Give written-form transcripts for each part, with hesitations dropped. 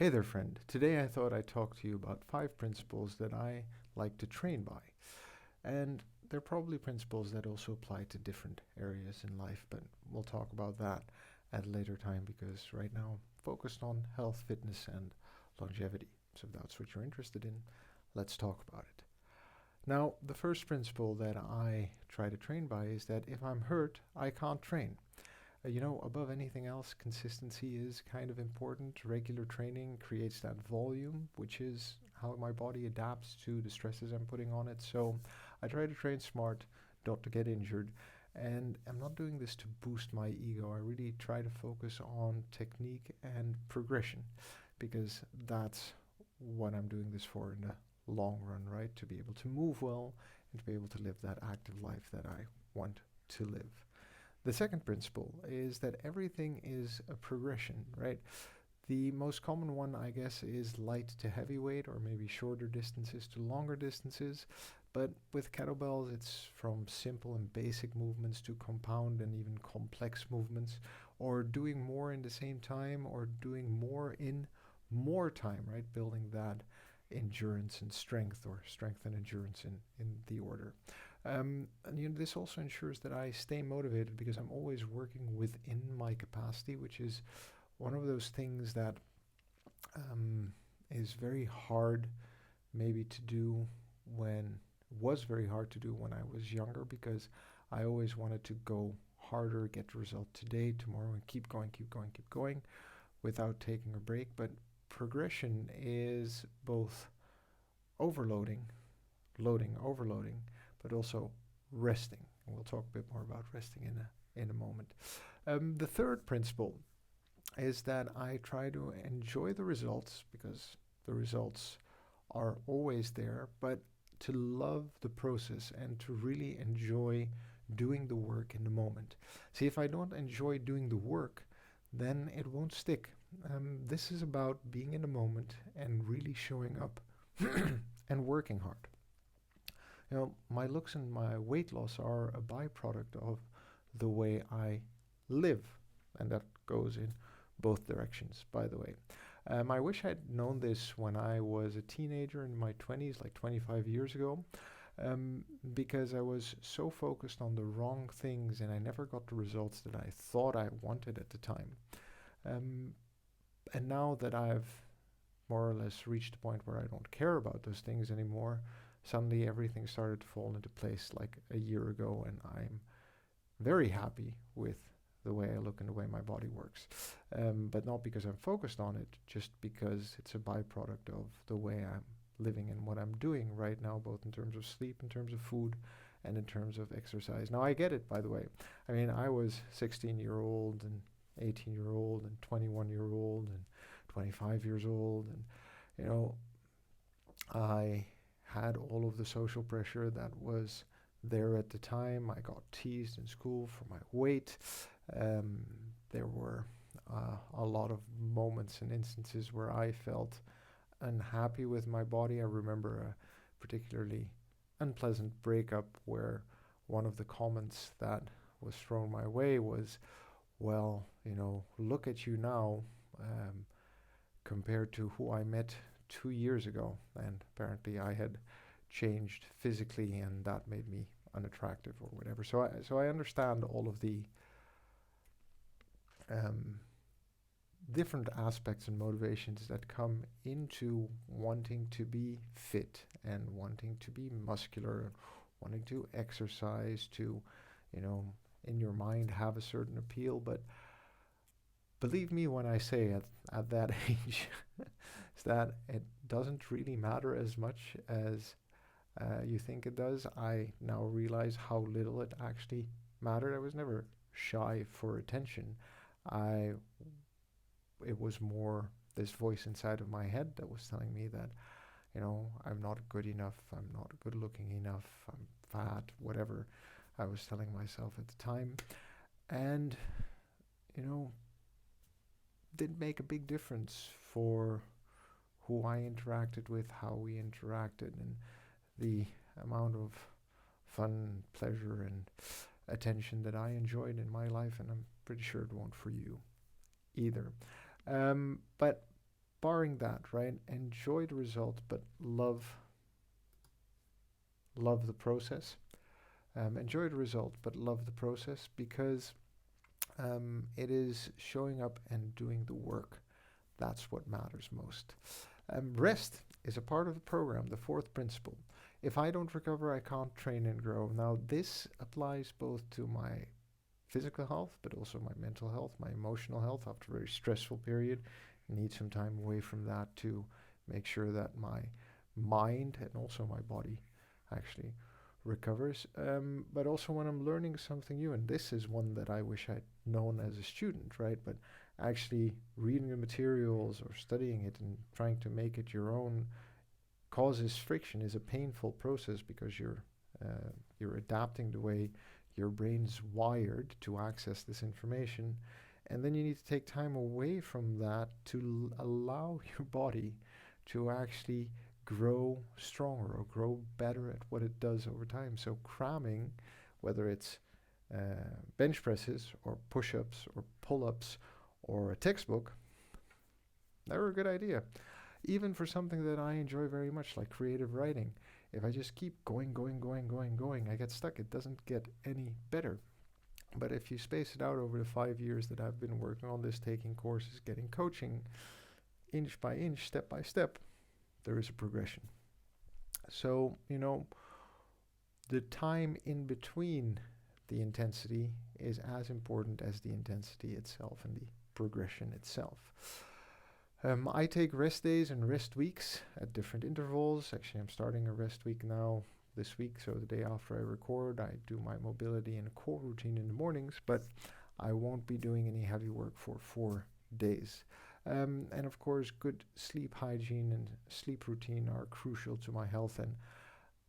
Hey there, friend. Today I thought I'd talk to you about 5 principles that I like to train by. And they're probably principles that also apply to different areas in life, but we'll talk about that at a later time because right now I'm focused on health, fitness, and longevity. So if that's what you're interested in, let's talk about it. Now, the first principle that I try to train by is that if I'm hurt, I can't train. Above anything else, consistency is kind of important. Regular training creates that volume, which is how my body adapts to the stresses I'm putting on it. So I try to train smart, not to get injured. And I'm not doing this to boost my ego. I really try to focus on technique and progression because that's what I'm doing this for in the long run, right? To be able to move well and to be able to live that active life that I want to live. The second principle is that everything is a progression, right? The most common one, I guess, is light to heavyweight, or maybe shorter distances to longer distances. But with kettlebells, it's from simple and basic movements to compound and even complex movements, or doing more in the same time, or doing more in more time, right? Building that endurance and strength, or strength and endurance in the order. And this also ensures that I stay motivated because I'm always working within my capacity, which is one of those things that is very hard maybe to do when was very hard to do when I was younger because I always wanted to go harder, get the result today, tomorrow, and keep going, keep going, keep going without taking a break. But progression is both overloading, loading, overloading, but also resting. And we'll talk a bit more about resting in a moment. The third principle is that I try to enjoy the results because the results are always there, but to love the process and to really enjoy doing the work in the moment. See, if I don't enjoy doing the work, then it won't stick. This is about being in the moment and really showing up and working hard. My looks and my weight loss are a byproduct of the way I live, and that goes in both directions, by the way. I wish I'd known this when I was a teenager in my 20s, like 25 years ago, because I was so focused on the wrong things and I never got the results that I thought I wanted at the time. And now that I've more or less reached the point where I don't care about those things anymore, suddenly everything started to fall into place like a year ago, and I'm very happy with the way I look and the way my body works. But not because I'm focused on it, just because it's a byproduct of the way I'm living and what I'm doing right now, both in terms of sleep, in terms of food, and in terms of exercise. Now, I get it, by the way. I mean, I was 16-year-old and 18-year-old and 21-year-old and 25 years old, and I had all of the social pressure that was there at the time. I got teased in school for my weight. There were a lot of moments and instances where I felt unhappy with my body. I remember a particularly unpleasant breakup where one of the comments that was thrown my way was, well, look at you now compared to who I met 2 years ago. And apparently I had changed physically and that made me unattractive or whatever. So I understand all of the different aspects and motivations that come into wanting to be fit and wanting to be muscular, wanting to exercise, to, in your mind have a certain appeal. But believe me when I say at that age is that it doesn't really matter as much as you think it does. I now realize how little it actually mattered. I was never shy for attention. It was more this voice inside of my head that was telling me that, I'm not good enough, I'm not good looking enough, I'm fat, whatever I was telling myself at the time. And, didn't make a big difference for who I interacted with, how we interacted, and the amount of fun, pleasure, and attention that I enjoyed in my life, and I'm pretty sure it won't for you either. But barring that, right? Enjoy the result, but love the process. Enjoy the result, but love the process, because it is showing up and doing the work. That's what matters most. Rest is a part of the program, the fourth principle. If I don't recover, I can't train and grow. Now, this applies both to my physical health, but also my mental health, my emotional health. After a very stressful period, I need some time away from that to make sure that my mind and also my body actually recovers. But also when I'm learning something new, and this is one that I wish I'd known as a student, right? But actually reading the materials or studying it and trying to make it your own causes friction, is a painful process, because you're adapting the way your brain's wired to access this information, and then you need to take time away from that to allow your body to actually grow stronger or grow better at what it does over time. So cramming, whether it's bench presses or push-ups or pull-ups or a textbook, never a good idea. Even for something that I enjoy very much, like creative writing, if I just keep going, I get stuck. It doesn't get any better. But if you space it out over the 5 years that I've been working on this, taking courses, getting coaching, inch by inch, step by step, there is a progression. So, the time in between the intensity is as important as the intensity itself and the progression itself. I take rest days and rest weeks at different intervals. Actually, I'm starting a rest week now this week, so the day after I record, I do my mobility and core routine in the mornings, but I won't be doing any heavy work for 4 days. And of course, good sleep hygiene and sleep routine are crucial to my health, and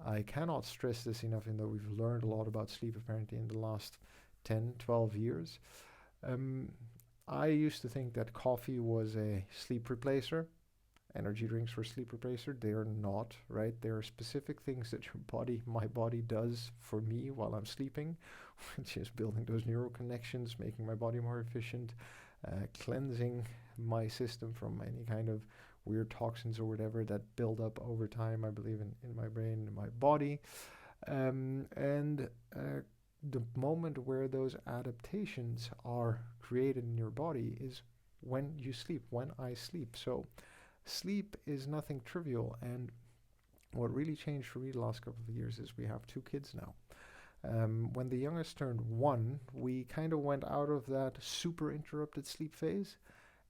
I cannot stress this enough, even though we've learned a lot about sleep apparently in the last 10, 12 years. I used to think that coffee was a sleep replacer. Energy drinks were sleep replacer. They are not, right? There are specific things that my body does for me while I'm sleeping, which is building those neural connections, making my body more efficient, cleansing my system from any kind of weird toxins or whatever that build up over time, I believe, in my brain and my body. The moment where those adaptations are created in your body is when you sleep, when I sleep. So sleep is nothing trivial, and what really changed for me the last couple of years is we have 2 kids now. When the youngest turned 1, we kind of went out of that super interrupted sleep phase,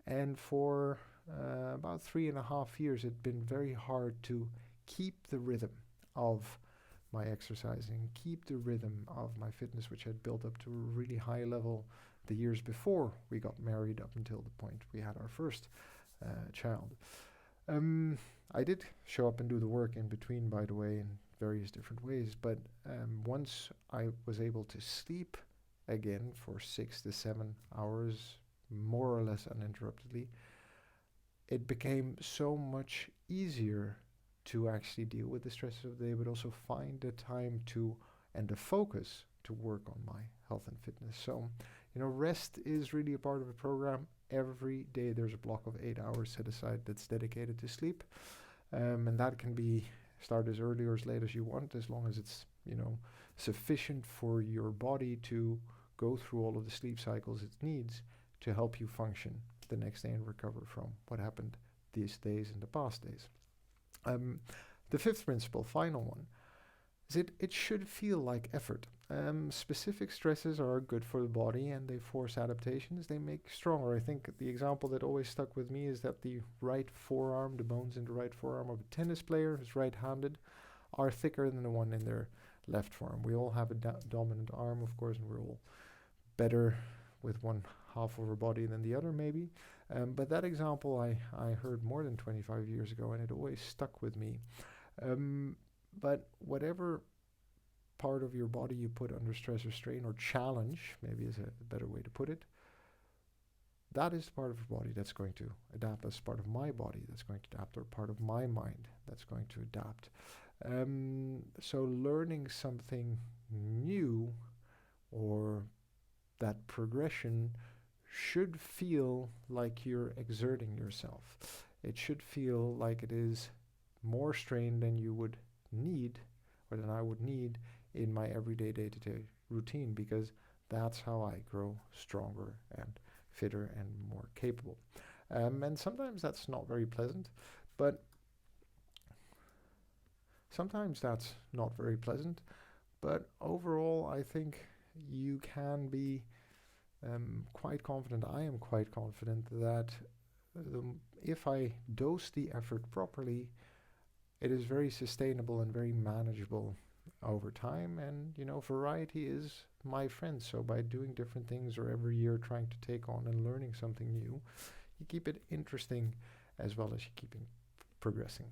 and for about 3.5 years it'd been very hard to keep the rhythm of my exercising, keep the rhythm of my fitness, which had built up to a really high level the years before we got married, up until the point we had our first child. I did show up and do the work in between, by the way, in various different ways, but once I was able to sleep again for 6 to 7 hours, more or less uninterruptedly, it became so much easier to actually deal with the stresses of the day, but also find the time to and the focus to work on my health and fitness. So, rest is really a part of the program. Every day there's a block of 8 hours set aside that's dedicated to sleep. And that can be start as early or as late as you want, as long as it's, sufficient for your body to go through all of the sleep cycles it needs to help you function the next day and recover from what happened these days and the past days. The 5th principle, final one, is it should feel like effort. Specific stresses are good for the body and they force adaptations. They make stronger. I think the example that always stuck with me is that the right forearm, the bones in the right forearm of a tennis player who's right-handed, are thicker than the one in their left forearm. We all have a dominant arm, of course, and we're all better with one half of our body than the other, maybe. But that example I heard more than 25 years ago, and it always stuck with me. But whatever part of your body you put under stress or strain or challenge, maybe is a better way to put it, that is the part of your body that's going to adapt. That's part of my body that's going to adapt, or part of my mind that's going to adapt. So learning something new, or that progression, should feel like you're exerting yourself. it should feel like it is more strain than you would need, or than I would need in my everyday day-to-day routine, because that's how I grow stronger and fitter and more capable. And sometimes that's not very pleasant, but overall, I think you can be quite confident. I am quite confident that if I dose the effort properly, it is very sustainable and very manageable over time. And, variety is my friend. So by doing different things, or every year trying to take on and learning something new, you keep it interesting as well as you keep it progressing.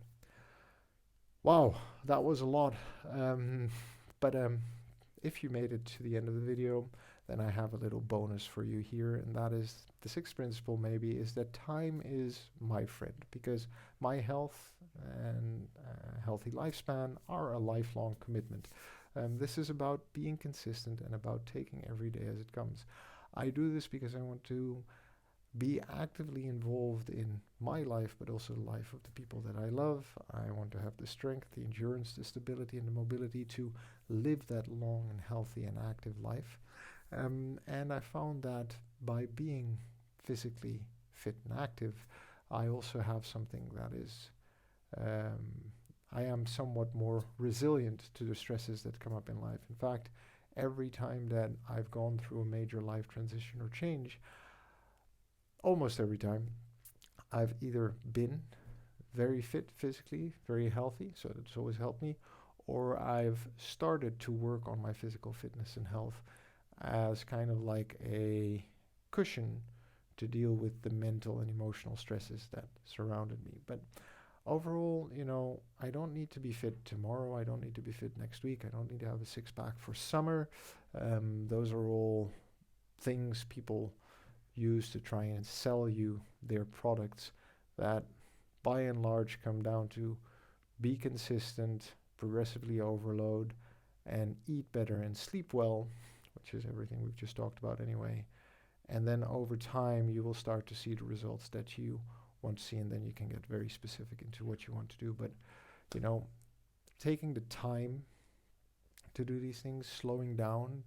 Wow, that was a lot. But if you made it to the end of the video, then I have a little bonus for you here, and that is the sixth principle, maybe, is that time is my friend, because my health and healthy lifespan are a lifelong commitment. This is about being consistent and about taking every day as it comes. I do this because I want to be actively involved in my life, but also the life of the people that I love. I want to have the strength, the endurance, the stability, and the mobility to live that long and healthy and active life. And I found that by being physically fit and active, I also have something that is, I am somewhat more resilient to the stresses that come up in life. In fact, every time that I've gone through a major life transition or change, almost every time, I've either been very fit physically, very healthy, so that's always helped me, or I've started to work on my physical fitness and health as kind of like a cushion to deal with the mental and emotional stresses that surrounded me. But overall, I don't need to be fit tomorrow. I don't need to be fit next week. I don't need to have a six-pack for summer. Those are all things people use to try and sell you their products that by and large come down to be consistent, progressively overload, and eat better and sleep well, which is everything we've just talked about anyway. And then over time, you will start to see the results that you want to see, and then you can get very specific into what you want to do. But, taking the time to do these things, slowing down,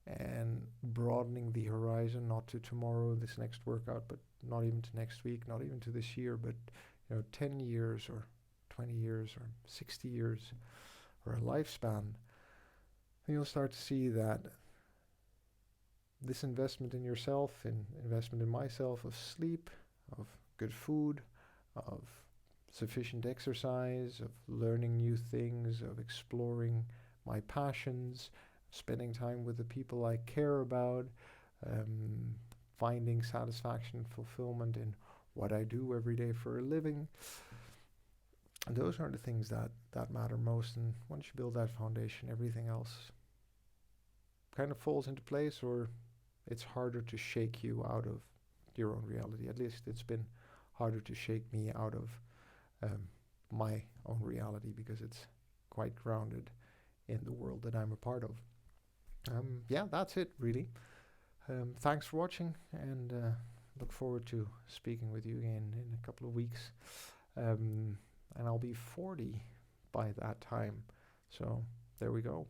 and broadening the horizon, not to tomorrow, this next workout, but not even to next week, not even to this year, but 10 years or 20 years or 60 years or a lifespan, you'll start to see that this investment in yourself, investment in myself, of sleep, of good food, of sufficient exercise, of learning new things, of exploring my passions, spending time with the people I care about, finding satisfaction and fulfillment in what I do every day for a living. And those are the things that matter most. And once you build that foundation, everything else kind of falls into place, or it's harder to shake you out of your own reality. At least it's been harder to shake me out of my own reality, because it's quite grounded in the world that I'm a part of. That's it, really. Thanks for watching, and look forward to speaking with you again in a couple of weeks. And I'll be 40 by that time. So there we go.